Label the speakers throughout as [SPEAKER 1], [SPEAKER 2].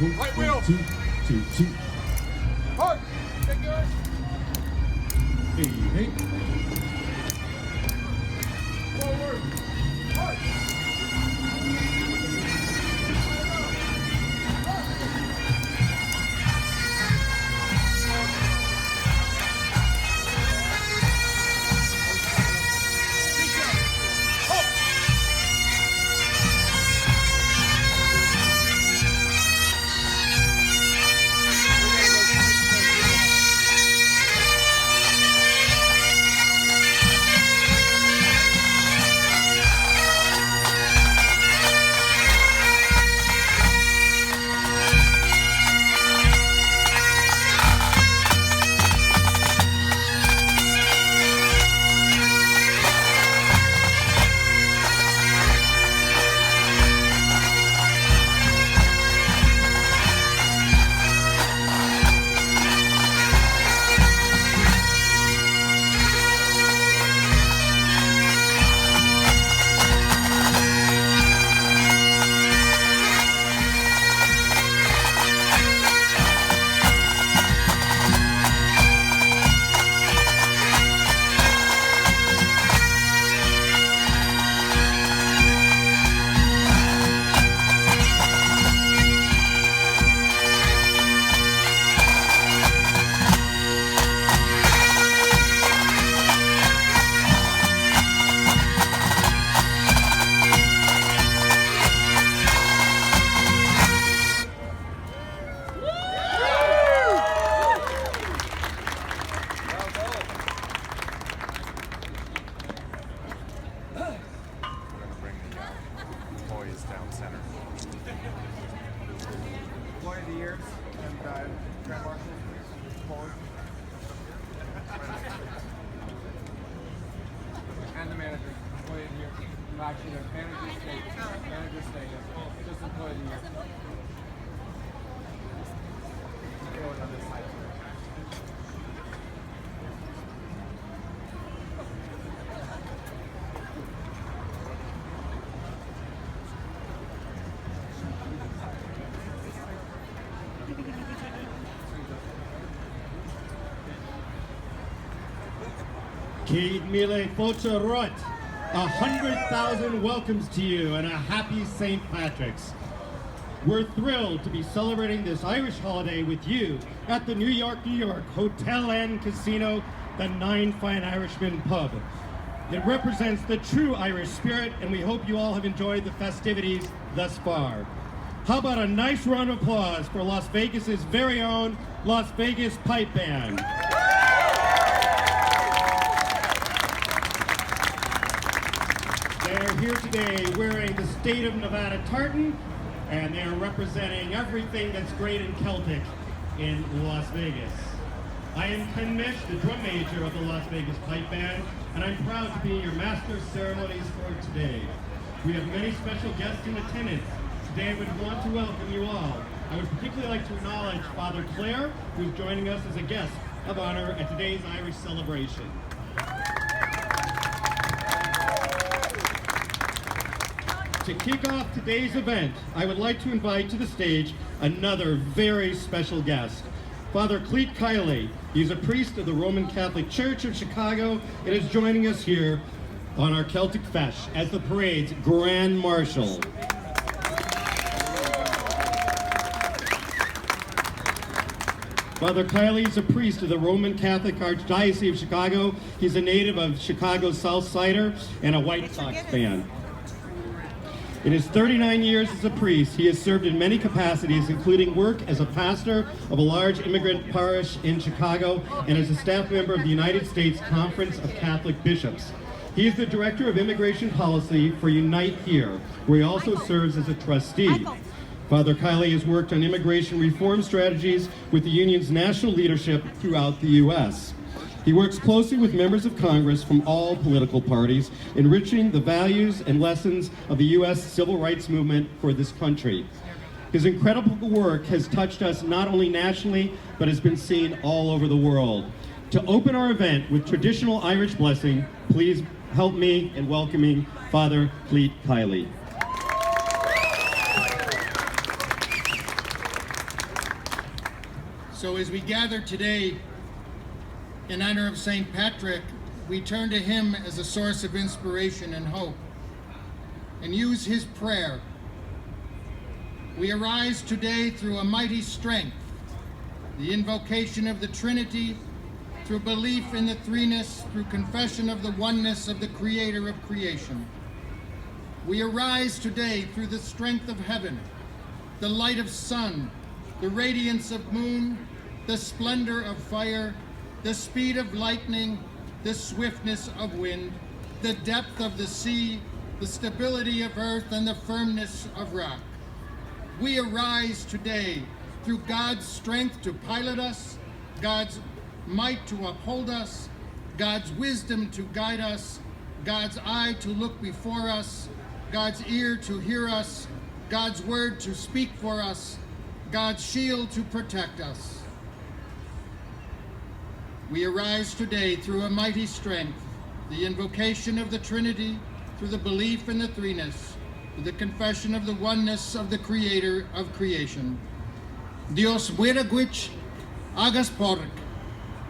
[SPEAKER 1] Right wheel.
[SPEAKER 2] 2, 2, 2.
[SPEAKER 1] Hard. Take yours.
[SPEAKER 2] Hey, hey.
[SPEAKER 1] Forward. Hard.
[SPEAKER 3] Down center. Employee of the years and Grand Marshal, forward. And the manager, employee of the year. Actually, the manager stayed. Manager stayed. Just employee of the year. Forward on this side.
[SPEAKER 2] Keith Mile Focha Rot, 100,000 welcomes to you and a happy St. Patrick's. We're thrilled to be celebrating this Irish holiday with you at the New York Hotel and Casino, the Nine Fine Irishmen pub. It represents the true Irish spirit, and we hope you all have enjoyed the festivities thus far. How about a nice round of applause for Las Vegas's very own Las Vegas Pipe Band. They're here today wearing the state of Nevada tartan, and they're representing everything that's great and Celtic in Las Vegas. I am Ken Mish, the drum major of the Las Vegas Pipe Band, and I'm proud to be your master of ceremonies for today. We have many special guests in attendance. Today I would want to welcome you all. I would particularly like to acknowledge Father Claire, who's joining us as a guest of honor at today's Irish celebration. To kick off today's event, I would like to invite to the stage another very special guest, Father Cleet Kiley. He's a priest of the Roman Catholic Church of Chicago and is joining us here on our Celtic Fesh as the parade's Grand Marshal. Father Kiley is a priest of the Roman Catholic Archdiocese of Chicago. He's a native of Chicago's South Sider and a White Sox fan. In his 39 years as a priest, he has served in many capacities, including work as a pastor of a large immigrant parish in Chicago and as a staff member of the United States Conference of Catholic Bishops. He is the Director of Immigration Policy for Unite Here, where he also serves as a trustee. Father Kiley has worked on immigration reform strategies with the union's national leadership throughout the U.S. He works closely with members of Congress from all political parties, enriching the values and lessons of the U.S. civil rights movement for this country. His incredible work has touched us not only nationally, but has been seen all over the world. To open our event with traditional Irish blessing, please help me in welcoming Father Cleet Kiley.
[SPEAKER 4] So as we gather today in honor of St. Patrick, we turn to him as a source of inspiration and hope and use his prayer. We arise today through a mighty strength, the invocation of the Trinity, through belief in the threeness, through confession of the oneness of the Creator of creation. We arise today through the strength of heaven, the light of sun, the radiance of moon, the splendor of fire, the speed of lightning, the swiftness of wind, the depth of the sea, the stability of earth, and the firmness of rock. We arise today through God's strength to pilot us, God's might to uphold us, God's wisdom to guide us, God's eye to look before us, God's ear to hear us, God's word to speak for us, God's shield to protect us. We arise today through a mighty strength, the invocation of the Trinity, through the belief in the threeness, through the confession of the oneness of the Creator of creation. Dios buenaguich, agas pork.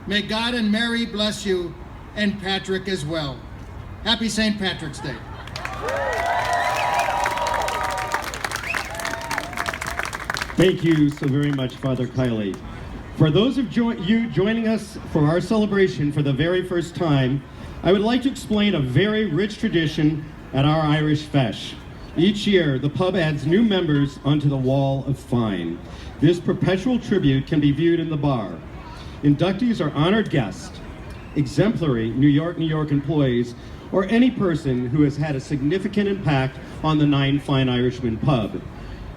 [SPEAKER 4] May God and Mary bless you, and Patrick as well. Happy St. Patrick's Day.
[SPEAKER 2] Thank you so very much, Father Kiley. For those of you joining us for our celebration for the very first time, I would like to explain a very rich tradition at our Irish Feis. Each year, the pub adds new members onto the Wall of Fine. This perpetual tribute can be viewed in the bar. Inductees are honored guests, exemplary New York employees, or any person who has had a significant impact on the Nine Fine Irishmen pub.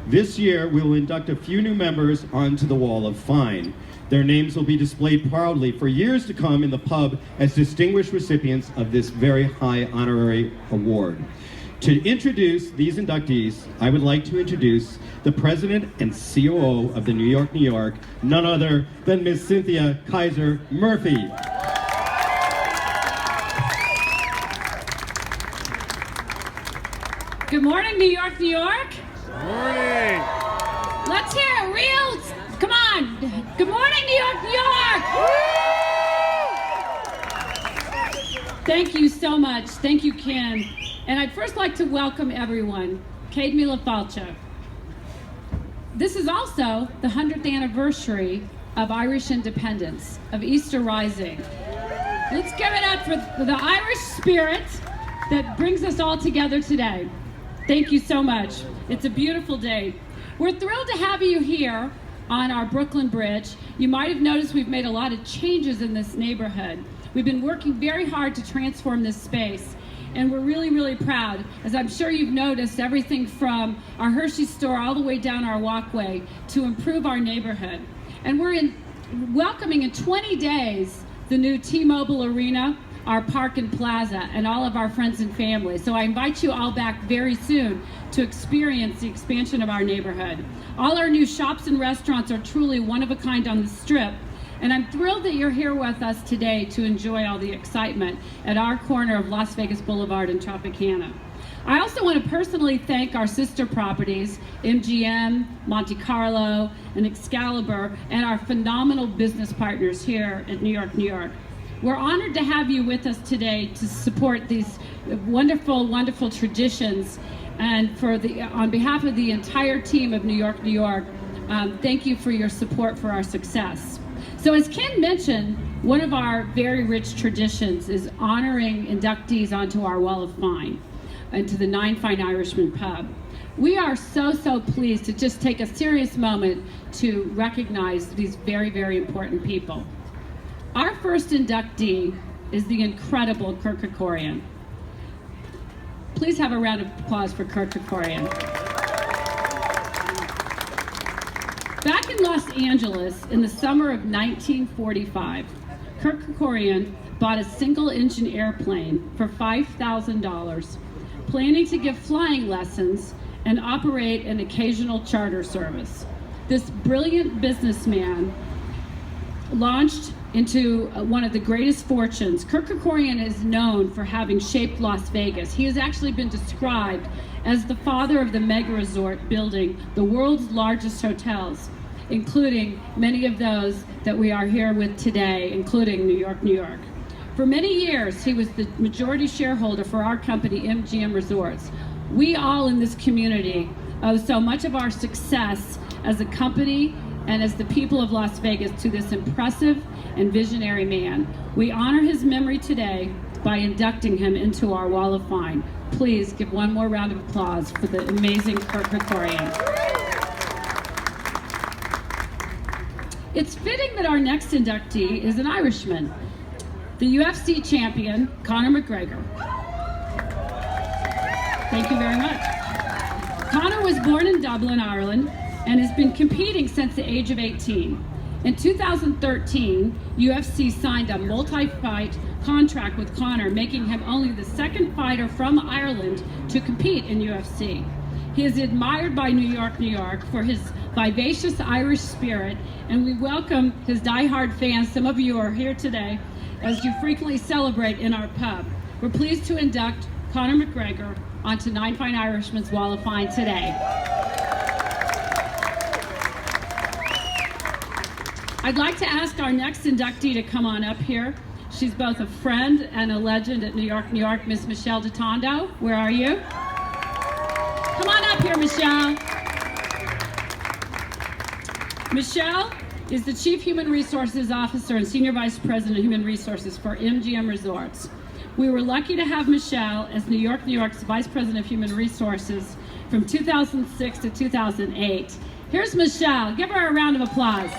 [SPEAKER 2] This year, we will induct a few new members onto the Wall of Fine. Their names will be displayed proudly for years to come in the pub as distinguished recipients of this very high honorary award. To introduce these inductees, I would like to introduce the President and COO of the New York, none other than Ms. Cynthia Kaiser Murphy.
[SPEAKER 5] Good morning, New York.
[SPEAKER 3] Morning!
[SPEAKER 5] Let's hear it real. Come on. Good morning, New York. Thank you so much. Thank you, Ken. And I'd first like to welcome everyone. Céad Míle Fáilte. This is also the 100th anniversary of Irish independence, of Easter Rising. Let's give it up for the Irish spirit that brings us all together today. Thank you so much. It's a beautiful day. We're thrilled to have you here on our Brooklyn Bridge. You might have noticed we've made a lot of changes in this neighborhood. We've been working very hard to transform this space, and we're really, really proud. As I'm sure you've noticed, everything from our Hershey store all the way down our walkway to improve our neighborhood. And we're welcoming in 20 days the new T-Mobile Arena, our park and plaza, and all of our friends and family. So I invite you all back very soon to experience the expansion of our neighborhood. All our new shops and restaurants are truly one of a kind on the Strip, and I'm thrilled that you're here with us today to enjoy all the excitement at our corner of Las Vegas Boulevard and Tropicana. I also want to personally thank our sister properties, MGM, Monte Carlo, and Excalibur, and our phenomenal business partners here at New York. We're honored to have you with us today to support these wonderful, wonderful traditions. And on behalf of the entire team of New York, thank you for your support for our success. So as Ken mentioned, one of our very rich traditions is honoring inductees onto our Wall of Fine and to the Nine Fine Irishmen pub. We are so pleased to just take a serious moment to recognize these very, very important people. Our first inductee is the incredible Kirk Kerkorian. Please have a round of applause for Kirk Kerkorian. Back in Los Angeles in the summer of 1945, Kirk Kerkorian bought a single-engine airplane for $5,000, planning to give flying lessons and operate an occasional charter service. This brilliant businessman launched into one of the greatest fortunes. Kirk Kerkorian is known for having shaped Las Vegas. He has actually been described as the father of the mega resort, building the world's largest hotels. including many of those that we are here with today, including New York, New York. For many years, he was the majority shareholder for our company, MGM Resorts. We all in this community owe so much of our success as a company and as the people of Las Vegas to this impressive and visionary man. We honor his memory today by inducting him into our Wall of Fame. Please give one more round of applause for the amazing Kurt Krikorian. It's fitting that our next inductee is an Irishman, the UFC champion, Conor McGregor. Thank you very much. Conor was born in Dublin, Ireland, and has been competing since the age of 18. In 2013, UFC signed a multi-fight contract with Conor, making him only the second fighter from Ireland to compete in UFC. He is admired by New York, New York for his vivacious Irish spirit, and we welcome his diehard fans. Some of you are here today as you frequently celebrate in our pub. We're pleased to induct Conor McGregor onto Nine Fine Irishmen's Wall of Fame today. I'd like to ask our next inductee to come on up here. She's both a friend and a legend at New York, New York, Miss Michelle DeTondo. Where are you? Come on up here, Michelle. Michelle is the Chief Human Resources Officer and Senior Vice President of Human Resources for MGM Resorts. We were lucky to have Michelle as New York, New York's Vice President of Human Resources from 2006 to 2008. Here's Michelle. Give her a round of applause.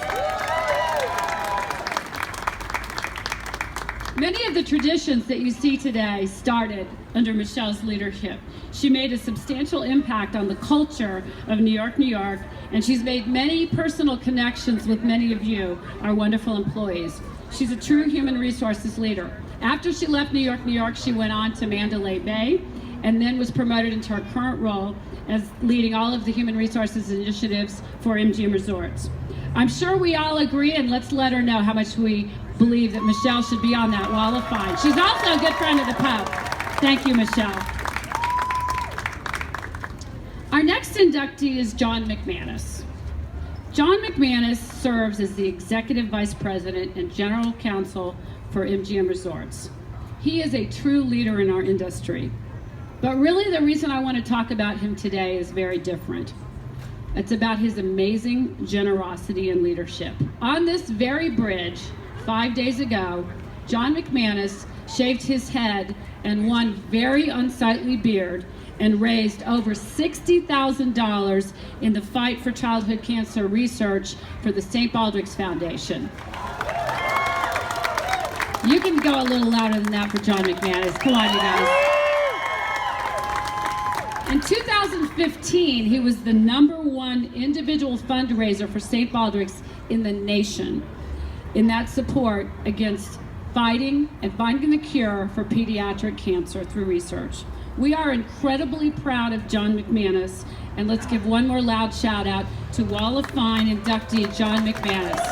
[SPEAKER 5] Many of the traditions that you see today started under Michelle's leadership. She made a substantial impact on the culture of New York, New York, and she's made many personal connections with many of you, our wonderful employees. She's a true human resources leader. After she left New York, New York, she went on to Mandalay Bay and then was promoted into her current role as leading all of the human resources initiatives for MGM Resorts. I'm sure we all agree, and let's let her know how much we believe that Michelle should be on that Wall of Fame. She's also a good friend of the pub. Thank you, Michelle. Our next inductee is John McManus. John McManus serves as the Executive Vice President and General Counsel for MGM Resorts. He is a true leader in our industry. But really the reason I want to talk about him today is very different. It's about his amazing generosity and leadership. On this very bridge, 5 days ago, John McManus shaved his head and one very unsightly beard and raised over $60,000 in the fight for childhood cancer research for the St. Baldrick's Foundation. You can go a little louder than that for John McManus. Come on, you guys. In 2015, he was the #1 individual fundraiser for St. Baldrick's in the nation in that support against fighting and finding the cure for pediatric cancer through research. We are incredibly proud of John McManus, and let's give one more loud shout out to Wall of Fame inductee John McManus.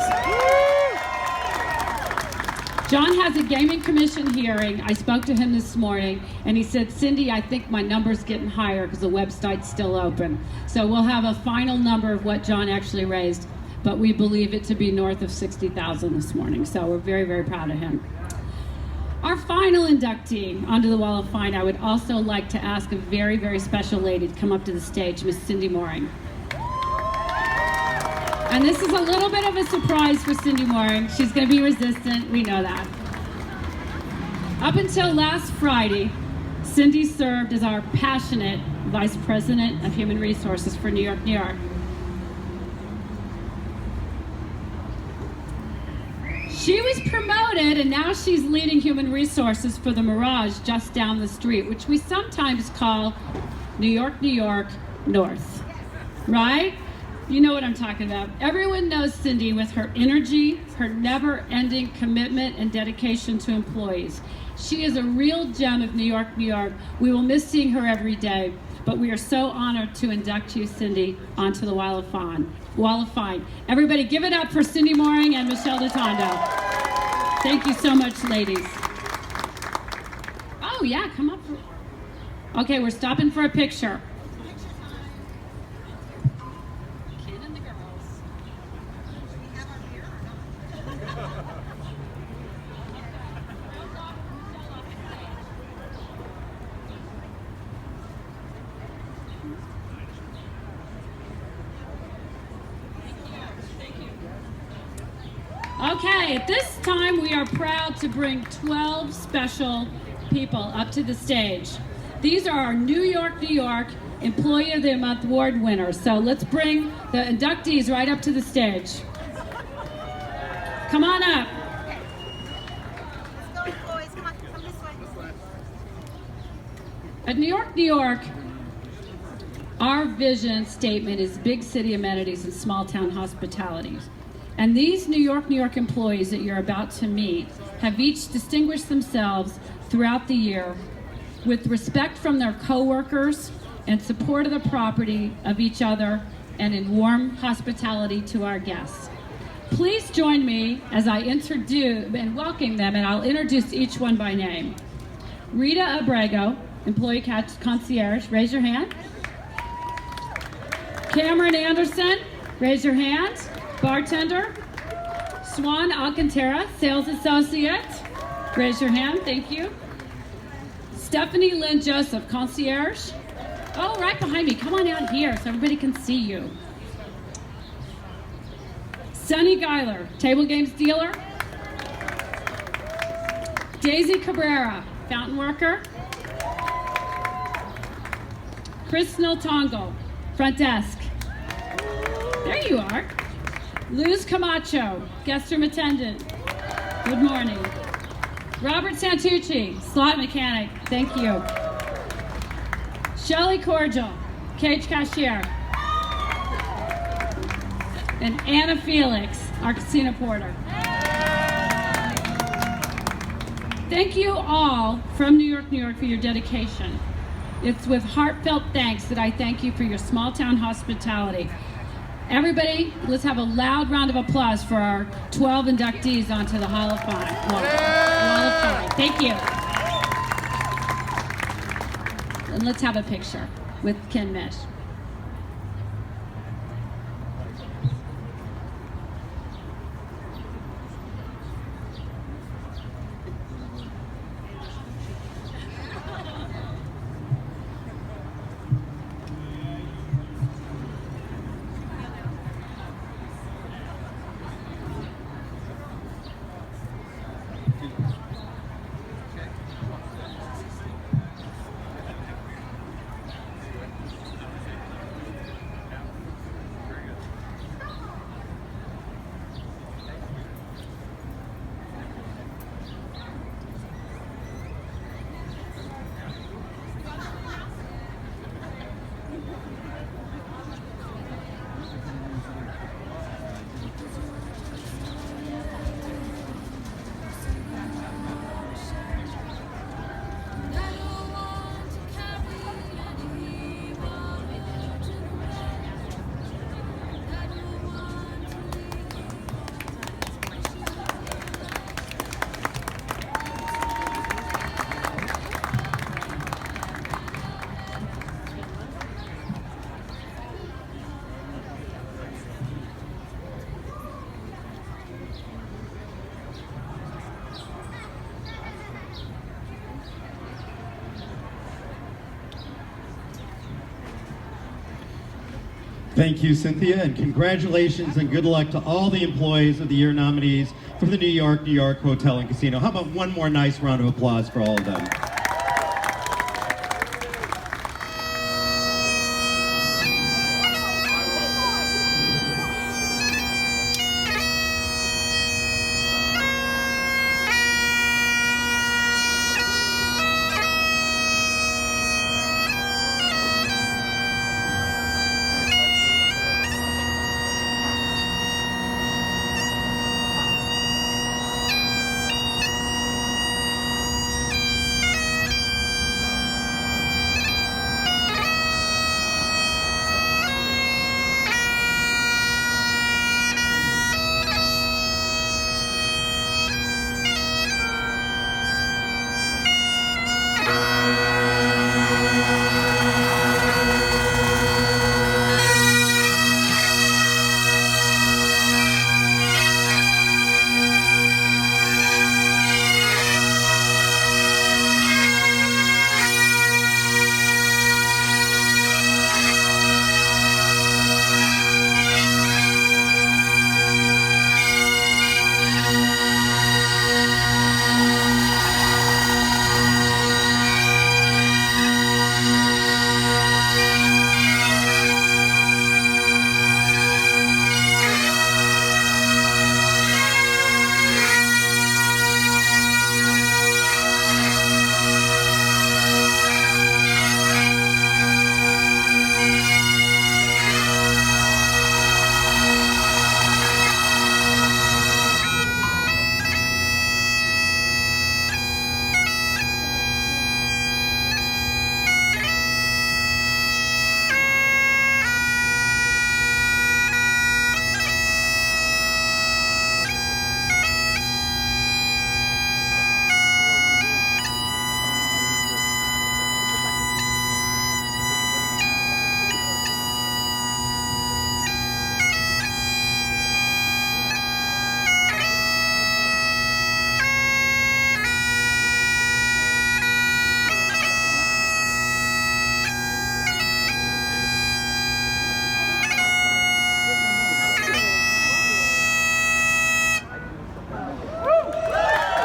[SPEAKER 5] John has a gaming commission hearing. I spoke to him this morning, and he said, Cindy, I think my number's getting higher because the website's still open. So we'll have a final number of what John actually raised, but we believe it to be north of 60,000 this morning. So we're very, very proud of him. Our final inductee onto the Wall of Fame, I would also like to ask a very, very special lady to come up to the stage, Miss Cindy Mooring. And this is a little bit of a surprise for Cindy Mooring. She's going to be resistant, we know that. Up until last Friday, Cindy served as our passionate Vice President of Human Resources for New York, New York. She was promoted, and now she's leading human resources for the Mirage just down the street, which we sometimes call New York, New York North, right? You know what I'm talking about. Everyone knows Cindy with her energy, her never-ending commitment and dedication to employees. She is a real gem of New York, New York. We will miss seeing her every day, but we are so honored to induct you, Cindy, onto the Wall of Fame. Wall of Fame. Everybody give it up for Cindy Mooring and Michelle DeTondo. Thank you so much, ladies. Oh yeah, come up. Okay, we're stopping for a picture. Kid and the girls. Okay, at this time we are proud to bring 12 special people up to the stage. These are our New York, New York Employee of the Month award winners. So let's bring the inductees right up to the stage. Come on up.
[SPEAKER 6] Let's go, boys. Come on, come this way.
[SPEAKER 5] At New York, New York, our vision statement is big city amenities and small town hospitality. And these New York, New York employees that you're about to meet have each distinguished themselves throughout the year with respect from their coworkers and support of the property of each other and in warm hospitality to our guests. Please join me as I introduce and welcome them, and I'll introduce each one by name. Rita Abrego, Employee Concierge, raise your hand. Cameron Anderson, raise your hand. Bartender. Swan Alcantara, Sales Associate, raise your hand, thank you. Stephanie Lynn Joseph, Concierge. Oh, right behind me, come on out here so everybody can see you. Sunny Geiler, Table Games Dealer. Daisy Cabrera, Fountain Worker. Chris Niltongo, Front Desk. There you are. Luz Camacho, Guest Room Attendant. Good morning. Robert Santucci, Slot Mechanic. Thank you. Shelley Cordial, Cage Cashier. And Anna Felix, our Casino Porter. Thank you all from New York, New York for your dedication. It's with heartfelt thanks that I thank you for your small town hospitality. Everybody, let's have a loud round of applause for our 12 inductees onto the Hall of Fame. Wall of Fame. Thank you. And let's have a picture with Ken Mish.
[SPEAKER 2] Thank you, Cynthia, and congratulations and good luck to all the employees of the year nominees for the New York Hotel and Casino. How about one more nice round of applause for all of them?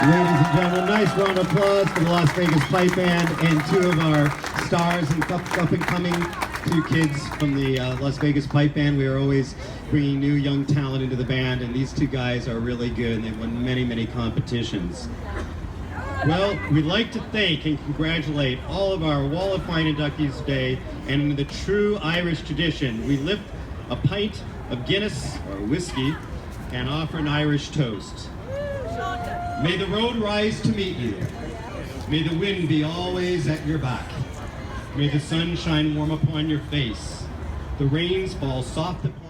[SPEAKER 2] Ladies and gentlemen, nice round of applause for the Las Vegas Pipe Band and two of our stars and up and coming two kids from the Las Vegas Pipe Band. We are always bringing new young talent into the band, and these two guys are really good, and they've won many, many competitions. Well, we'd like to thank and congratulate all of our Wall of Fame inductees today, and in the true Irish tradition, we lift a pint of Guinness or whiskey and offer an Irish toast. May the road rise to meet you. May the wind be always at your back. May the sun shine warm upon your face. The rains fall soft upon